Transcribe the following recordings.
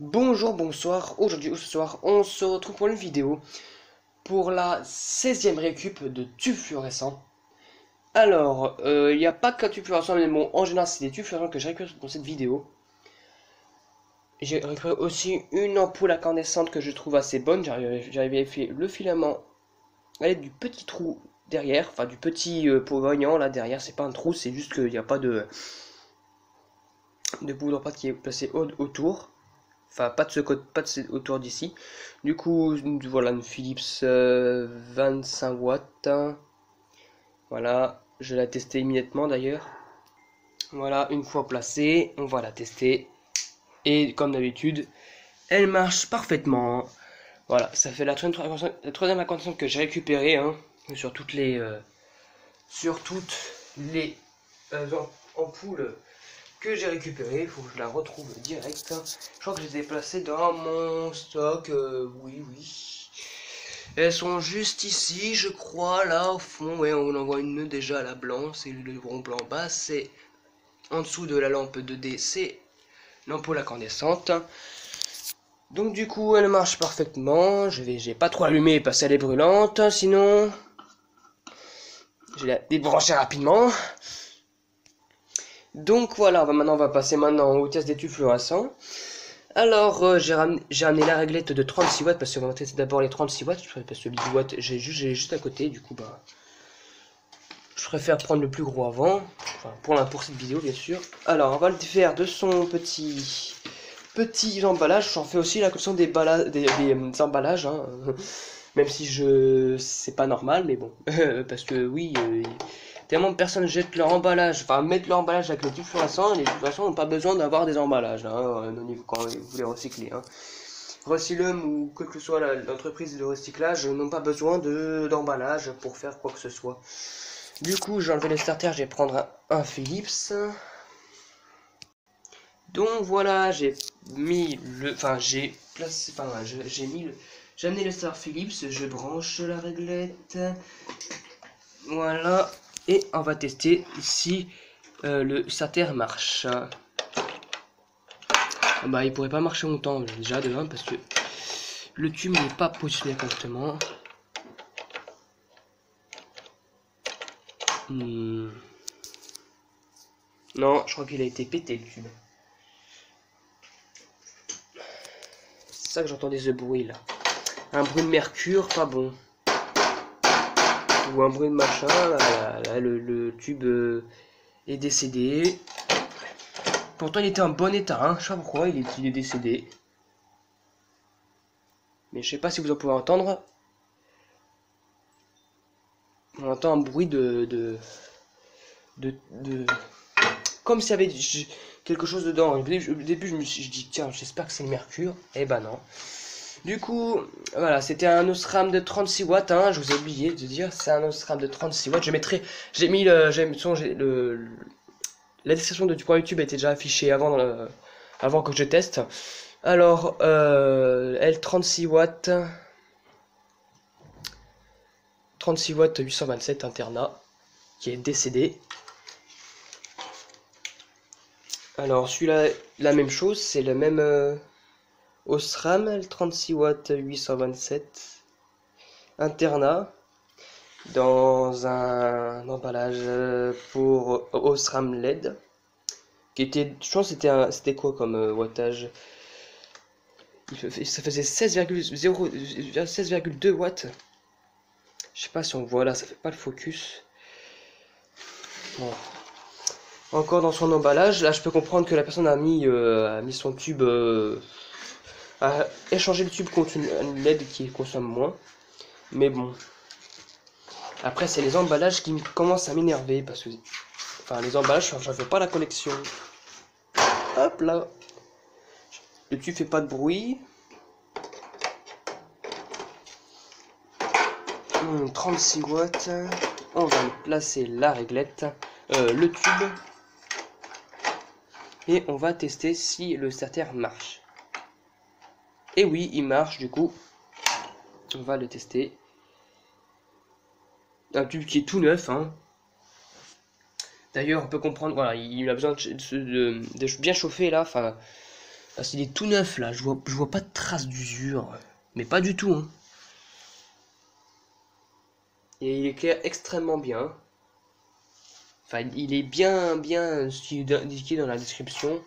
Bonjour, bonsoir, aujourd'hui ou ce soir, on se retrouve pour une vidéo pour la 16e récup de tubes fluorescents. Alors, il n'y a pas qu'un tube fluorescent, mais bon, en général, c'est des tubes fluorescents que j'ai récupéré dans cette vidéo. J'ai récupéré aussi une ampoule incandescente que je trouve assez bonne. J'avais fait le filament à l'aide du petit trou derrière, enfin du petit pot voyant là derrière. C'est pas un trou, c'est juste qu'il n'y a pas de poudre pâte qui est placée autour. Enfin, pas de ce côté, pas de autour d'ici. Du coup, voilà une Philips 25 watts. Voilà, je l'ai testé immédiatement d'ailleurs. Voilà, une fois placée, on va la tester. Et comme d'habitude, elle marche parfaitement. Voilà, ça fait la troisième incandescente que j'ai récupérée hein, sur toutes les ampoules que j'ai récupéré. Il faut que je la retrouve direct. Je crois que je les ai placées dans mon stock. Oui. Elles sont juste ici, je crois, là au fond. Ouais, on en voit une déjà là blanc, c'est le rond blanc bas. C'est en dessous de la lampe 2D, c'est l'ampoule incandescente. Donc du coup, elle marche parfaitement. J'ai pas trop allumé parce qu'elle est brûlante. Sinon, je vais la débrancher rapidement. Donc voilà, on va passer maintenant au test des tubes fluorescents. Alors, j'ai ramené la réglette de 36 watts parce qu'on va tester d'abord les 36 watts. Parce que le 10 watts, j'ai juste à côté. Du coup, bah, je préfère prendre le plus gros avant. Enfin, pour cette vidéo, bien sûr. Alors, on va le faire de son petit emballage. J'en fais aussi la collection des emballages. Hein. Même si c'est pas normal, mais bon. Parce que oui. Tellement de personnes jettent leur emballage, enfin mettent leur emballage avec les tubes fluorescents, les tubes fluorescents n'ont pas besoin d'avoir des emballages hein, quand vous les recyclez. Hein. Recyclum ou quelle que soit l'entreprise de recyclage n'ont pas besoin d'emballage pour faire quoi que ce soit. Du coup, j'ai enlevé le starter, je vais prendre un Philips. Donc voilà, j'ai mis le, enfin j'ai placé, enfin j'ai amené le starter Philips, je branche la réglette. Voilà. Et on va tester si le starter marche. Bah il pourrait pas marcher longtemps déjà de 1 parce que le tube n'est pas positionné correctement. Non, je crois qu'il a été pété le tube. C'est ça que j'entendais ce bruit là. Un bruit de mercure, pas bon. Ou un bruit de machin, là, le tube est décédé. Pourtant il était en bon état, hein. Je sais pas pourquoi il est décédé. Mais je sais pas si vous en pouvez entendre. On entend un bruit de comme s'il y avait quelque chose dedans. Au début je dis tiens, j'espère que c'est le mercure. Eh ben non. Du coup, voilà, c'était un Osram de 36 watts, hein, je vous ai oublié de dire, c'est un Osram de 36 watts. J'ai mis la description du point YouTube était déjà affichée avant que je teste. Alors, elle 36 watts, 827 internat, qui est décédé. Alors, celui-là, la même chose, c'est le même Osram, 36 watts 827 internat dans un emballage pour Osram LED qui était, je pense c'était quoi comme wattage, ça faisait 16,2 watts. Je sais pas si on voit là, ça fait pas le focus. Bon. Encore dans son emballage, là je peux comprendre que la personne a mis son tube, a échangé le tube contre une LED qui consomme moins. Mais bon. Après c'est les emballages qui commencent à m'énerver parce que, enfin les emballages, j'en fais pas la collection. Hop là. Le tube fait pas de bruit. 36 watts. On va placer la réglette, le tube. Et on va tester si le starter marche. Et oui, il marche du coup. On va le tester. Un tube qui est tout neuf. Hein. D'ailleurs, on peut comprendre, voilà, il a besoin de bien chauffer là. Enfin, Parce qu'il est tout neuf là, je vois pas de traces d'usure. Mais pas du tout, hein. Et il éclaire extrêmement bien. Enfin, il est bien ce qui est indiqué dans la description.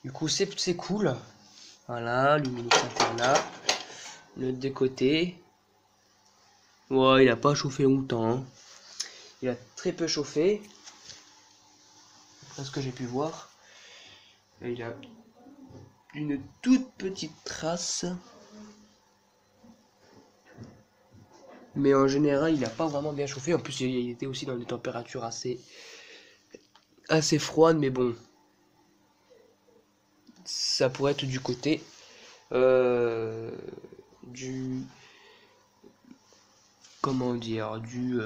Du coup, c'est cool. Voilà, Luminix Internat. Le des côtés. Ouais, il a pas chauffé longtemps, hein. Il a très peu chauffé. C'est ce que j'ai pu voir. Et il a une toute petite trace. Mais en général, il n'a pas vraiment bien chauffé. En plus, il était aussi dans des températures assez froides. Mais bon, ça pourrait être du côté du... Comment dire, du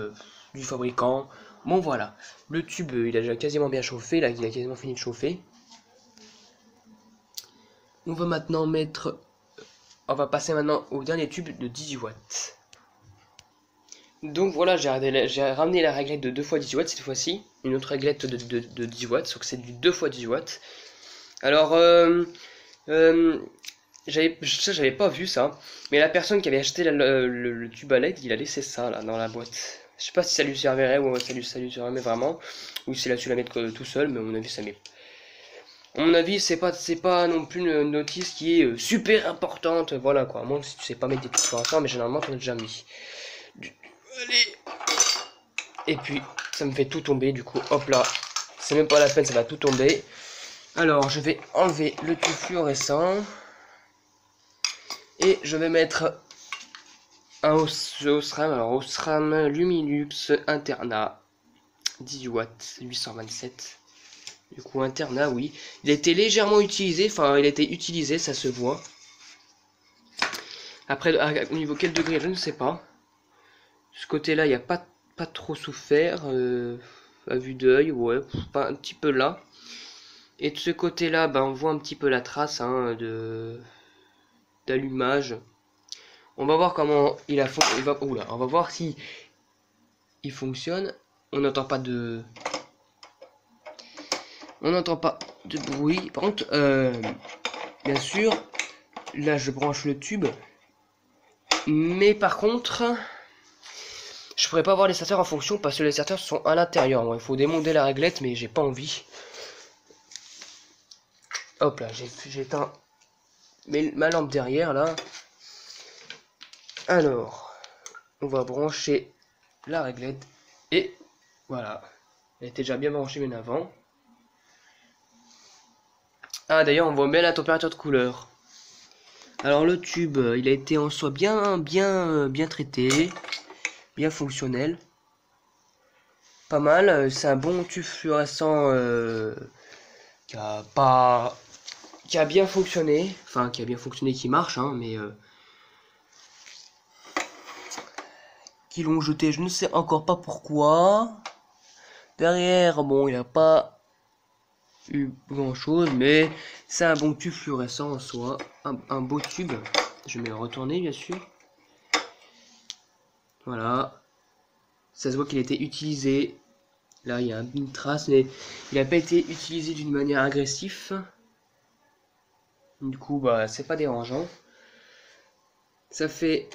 fabricant. Bon voilà, le tube il a déjà quasiment bien chauffé, là il a quasiment fini de chauffer. On va maintenant on va passer maintenant au dernier tube de 18 watts. Donc voilà, j'ai ramené la réglette de 2 x 18 watts cette fois-ci, une autre réglette de 10 watts, sauf que c'est du 2 x 18 watts. Alors, j'avais pas vu ça, mais la personne qui avait acheté le tube à LED, il a laissé ça là dans la boîte. Je sais pas si ça lui servirait ou ça lui servirait vraiment, ou s'il a su la mettre tout seul, mais à mon avis ça met. À mon avis, c'est pas non plus une notice qui est super importante, voilà quoi. Moi, si tu sais pas mettre des trucs pour l'instant, mais généralement t'en as déjà mis. Allez. Et puis ça me fait tout tomber, du coup, hop là, c'est même pas la peine, ça va tout tomber. Alors, je vais enlever le tube fluorescent. Et je vais mettre un Osram, alors Osram Luminux Internat 18 watts 827. Du coup Internat, oui, il a été légèrement utilisé, enfin il a été utilisé, ça se voit. Après au niveau quel degré, je ne sais pas. Ce côté là il n'y a pas trop souffert à vue d'œil, ouais, pas un petit peu là. Et de ce côté là, bah, on voit un petit peu la trace hein, d'allumage. On va voir comment il a oula, on va voir si il fonctionne. On n'entend pas de bruit. Par contre, bien sûr, là je branche le tube, mais par contre, je pourrais pas voir les starters en fonction parce que les starters sont à l'intérieur. Bon, il faut démonter la réglette, mais j'ai pas envie. Hop là, j'éteins ma lampe derrière là. Alors, on va brancher la réglette et voilà. Elle était déjà bien branchée bien avant. Ah d'ailleurs, on voit bien la température de couleur. Alors le tube, il a été en soi bien traité, bien fonctionnel. Pas mal, c'est un bon tube fluorescent qui a bien fonctionné, enfin qui a bien fonctionné, qui marche, hein, mais qui l'ont jeté, je ne sais encore pas pourquoi. Derrière, bon, il n'y a pas eu grand chose, mais c'est un bon tube fluorescent en soi, un beau tube. Je vais le retourner bien sûr. Voilà, ça se voit qu'il a été utilisé. Là il y a une trace, mais il n'a pas été utilisé d'une manière agressive. Du coup bah c'est pas dérangeant. Ça fait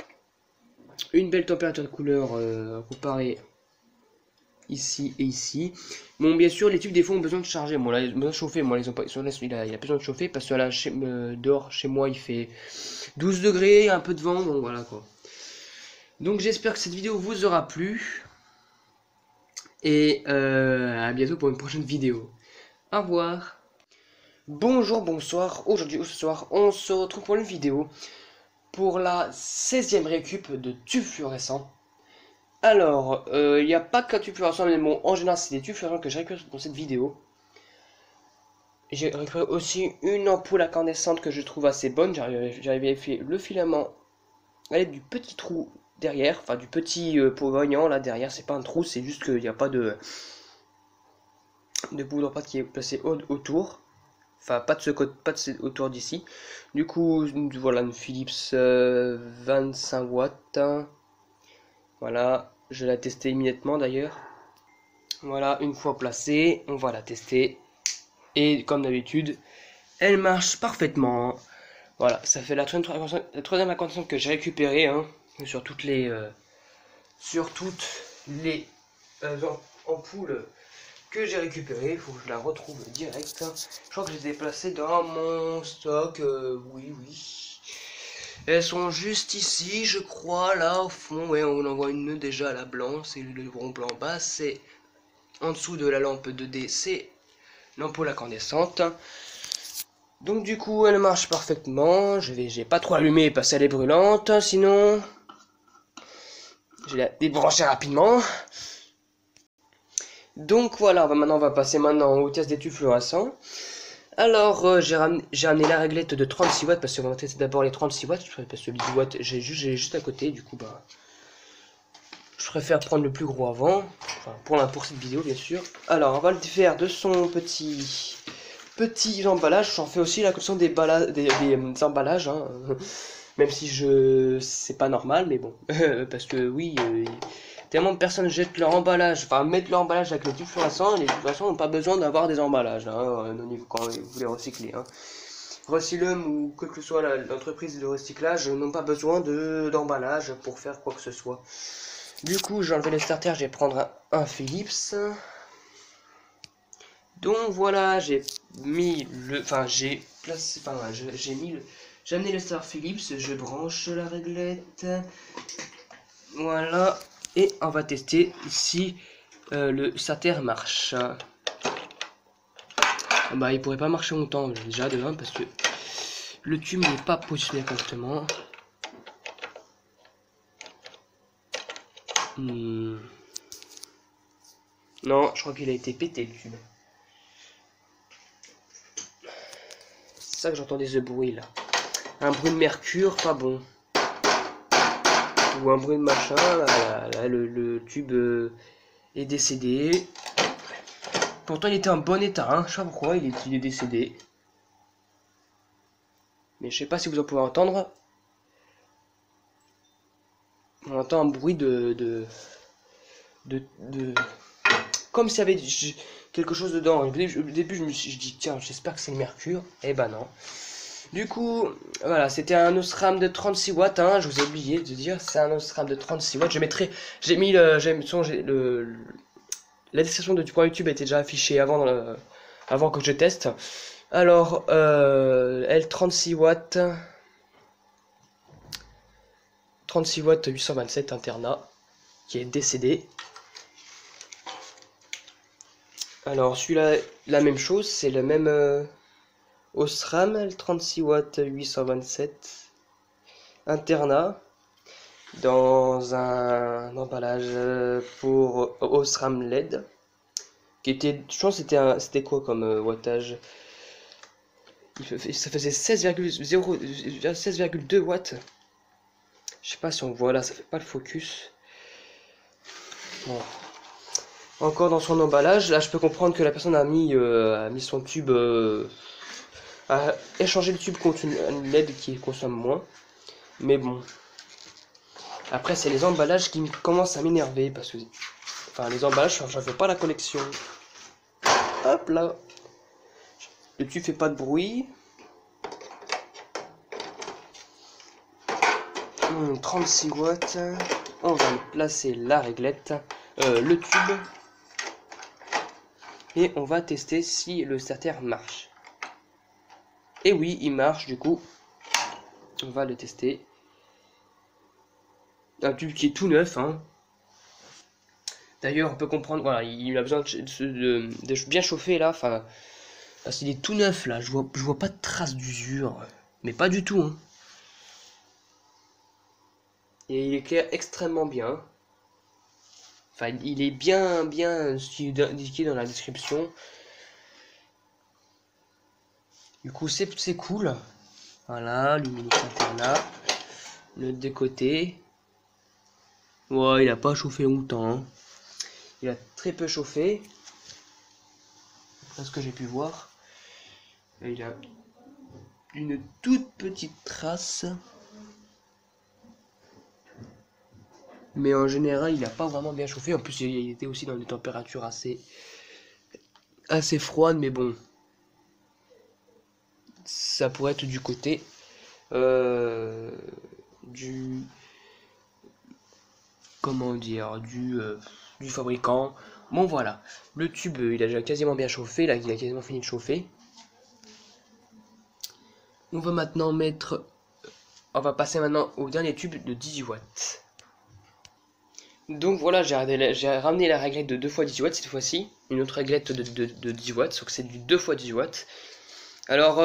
une belle température de couleur comparée ici et ici. Bon bien sûr les tubes des fois ont besoin de charger. Bon là ils ont besoin de chauffer, moi ils ont pas, il a besoin de chauffer parce que là dehors chez moi il fait 12 degrés, un peu de vent, donc voilà quoi. Donc j'espère que cette vidéo vous aura plu. Et à bientôt pour une prochaine vidéo. Au revoir. Bonjour, bonsoir. Aujourd'hui ou ce soir, on se retrouve pour une vidéo pour la 16e récup de tubes fluorescents. Alors, il n'y a pas qu'un tube fluorescent, mais bon, en général, c'est des tubes fluorescents que j'ai récupéré pour cette vidéo. J'ai récupéré aussi une ampoule incandescente que je trouve assez bonne. J'avais fait le filament à l'aide du petit trou derrière, enfin du petit pot voyant là derrière. C'est pas un trou, c'est juste qu'il n'y a pas de poudre pâte qui est placée autour. Enfin, pas de ce côté, pas de autour d'ici. Du coup, voilà une Philips 25 watts. Voilà, je l'ai testé immédiatement d'ailleurs. Voilà, une fois placée, on va la tester. Et comme d'habitude, elle marche parfaitement. Voilà, ça fait la troisième incandescence que j'ai récupérée, hein, sur toutes les ampoules que j'ai récupérées. Il faut que je la retrouve direct. Je crois que je les ai placées dans mon stock. Oui, oui. Elles sont juste ici, je crois, là au fond. Ouais, on en voit une déjà, la blanc, c'est le rond blanc bas. C'est en dessous de la lampe 2D, c'est l'ampoule incandescente. Donc du coup elle marche parfaitement. J'ai pas trop allumé parce qu'elle est brûlante. Sinon je vais la débrancher rapidement. Donc voilà, maintenant on va passer au test des tubes fluorescents. Alors j'ai amené la réglette de 36 watts parce qu'on va tester d'abord les 36 watts. Parce que le 10 watts j'ai juste à côté. Du coup bah je préfère prendre le plus gros avant. Enfin pour cette vidéo bien sûr. Alors on va le faire de son petits emballages. J'en fais aussi la collection des emballages, hein. Même si c'est pas normal, mais bon. Parce que oui, tellement de personnes jettent leur emballage, enfin mettent leur emballage avec le tube fluorescent, et les tubes fluorescents n'ont pas besoin d'avoir des emballages, hein, quand vous les recyclez, hein. Recyclum ou quelle que soit l'entreprise de recyclage n'ont pas besoin d'emballage pour faire quoi que ce soit. Du coup, j'ai enlevé le starter, je vais prendre un Philips. Donc voilà, j'ai mis le, j'ai amené le Star Philips, je branche la réglette, voilà, et on va tester si le starter marche. Bah il pourrait pas marcher longtemps déjà de 1 parce que le tube n'est pas positionné correctement. Non, je crois qu'il a été pété le tube. C'est ça que j'entendais ce bruit là. Un bruit de mercure, pas bon. Ou un bruit de machin, là, le tube est décédé. Pourtant il était en bon état, hein. Je sais pas pourquoi il est décédé. Mais je sais pas si vous en pouvez entendre. On entend un bruit comme s'il y avait quelque chose dedans. Au début je me suis dit tiens j'espère que c'est le mercure. Eh ben non. Du coup, voilà, c'était un Osram de 36 watts, hein, je vous ai oublié de dire, c'est un Osram de 36 watts. J'ai mis la description du point YouTube était déjà affichée avant que je teste. Alors, elle 36 watts, 827 internat, qui est décédé. Alors, celui-là, la même chose, c'est le même Osram, 36 watts 827 internat dans un emballage pour Osram LED qui était, je pense c'était quoi comme wattage, ça faisait 16,2 watts. Je sais pas si on voit là, ça fait pas le focus. Bon. Encore dans son emballage, là je peux comprendre que la personne a mis son tube à échanger le tube contre une LED qui consomme moins. Mais bon. Après, c'est les emballages qui commencent à m'énerver. Parce que. Enfin, les emballages, j'en fais pas la collection. Hop là. Le tube fait pas de bruit. 36 watts. On va placer la réglette. Le tube. Et on va tester si le starter marche. Et oui, il marche du coup. On va le tester. Un tube qui est tout neuf, hein. D'ailleurs, on peut comprendre, voilà, il a besoin de bien chauffer là. Enfin, parce qu'il est tout neuf là. Je vois pas de traces d'usure, mais pas du tout, hein. Et il éclaire extrêmement bien. Enfin, il est bien indiqué dans la description. Du coup, c'est cool. Voilà, Luminix internat. Le de côté. Ouais, il a pas chauffé longtemps, hein. Il a très peu chauffé. C'est ce que j'ai pu voir. Et il a une toute petite trace. Mais en général, il n'a pas vraiment bien chauffé. En plus, il était aussi dans des températures assez froides, mais bon. ça pourrait être du côté du comment dire du fabricant. Bon voilà, le tube il a déjà quasiment bien chauffé, là il a quasiment fini de chauffer. On va maintenant on va passer maintenant au dernier tube de 18 watts. Donc voilà, j'ai ramené la réglette de 2 x 18 watts cette fois-ci, une autre réglette de 10 watts, sauf que c'est du 2 x 18 watts. Alors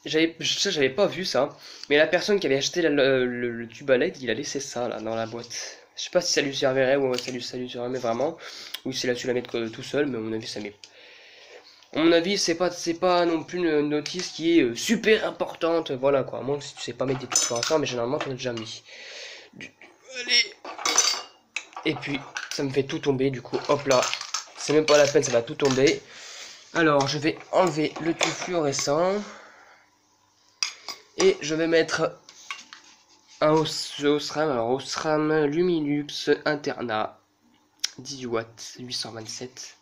j'avais pas vu ça, mais la personne qui avait acheté le tube à LED, il a laissé ça là dans la boîte. Je sais pas si ça lui servirait ou ça lui servirait vraiment, ou s'il a su la mettre tout seul, mais à mon avis ça met. À mon avis c'est pas non plus une notice qui est super importante, voilà quoi. Moi si tu sais pas mettre des trucs pour l'instant, mais généralement tu as déjà mis. Allez. Et puis ça me fait tout tomber du coup, hop là, c'est même pas la peine, ça va tout tomber. Alors je vais enlever le tube fluorescent. Et je vais mettre un Osram, alors Osram Lumilux Interna 18 watts 827.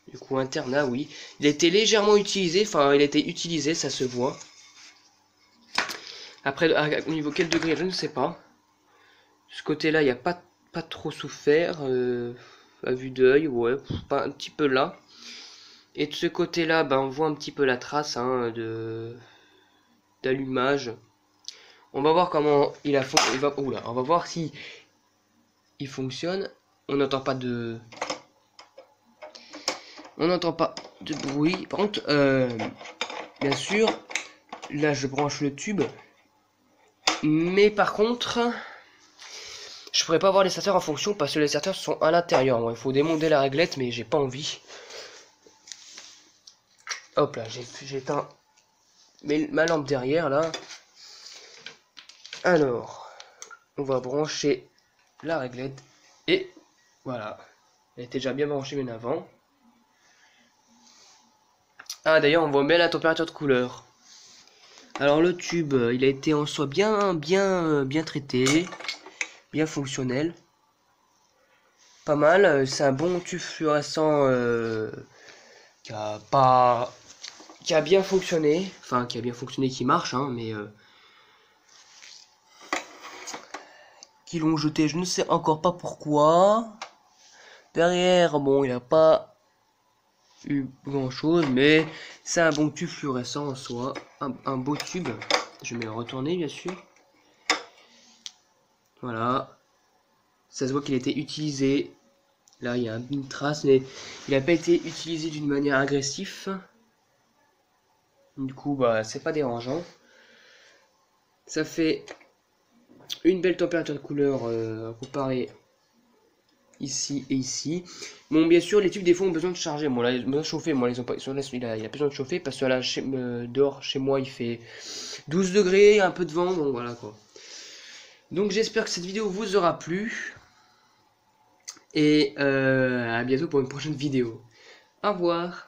Du coup Interna, oui, il a été légèrement utilisé, enfin il a été utilisé, ça se voit. Après au niveau quel degré je ne sais pas. Ce côté là il n'y a pas trop souffert à vue d'œil, ouais, pas un petit peu là. Et de ce côté là on voit un petit peu la trace hein, d'allumage. On va voir comment il a oula, on va voir si il fonctionne. On n'entend pas de bruit. Par contre, bien sûr, là je branche le tube, mais par contre, je pourrais pas avoir les starters en fonction parce que les starters sont à l'intérieur. Il faut démonter la réglette, mais j'ai pas envie. Hop là, j'éteins ma lampe derrière là. Alors, on va brancher la réglette et voilà. Elle était déjà bien branchée bien avant. Ah d'ailleurs, on voit bien la température de couleur. Alors le tube, il a été en soi bien traité, bien fonctionnel. Pas mal, c'est un bon tube fluorescent qui a bien fonctionné, enfin qui marche, hein, mais qui l'ont jeté, je ne sais encore pas pourquoi. Derrière, bon, il n'a pas eu grand chose, mais c'est un bon tube fluorescent en soi, un beau tube. Je vais le retourner bien sûr. Voilà, ça se voit qu'il a été utilisé. Là, il y a une trace, mais il n'a pas été utilisé d'une manière agressive. Du coup, bah, c'est pas dérangeant. Ça fait une belle température de couleur comparée ici et ici. Bon, bien sûr, les tubes des fois ont besoin de charger. Bon, là, ils ont besoin de chauffer. Moi, ils ont pas, il a besoin de chauffer parce que là, dehors, chez moi, il fait 12 degrés, un peu de vent. Donc voilà quoi. Donc, j'espère que cette vidéo vous aura plu. Et à bientôt pour une prochaine vidéo. Au revoir.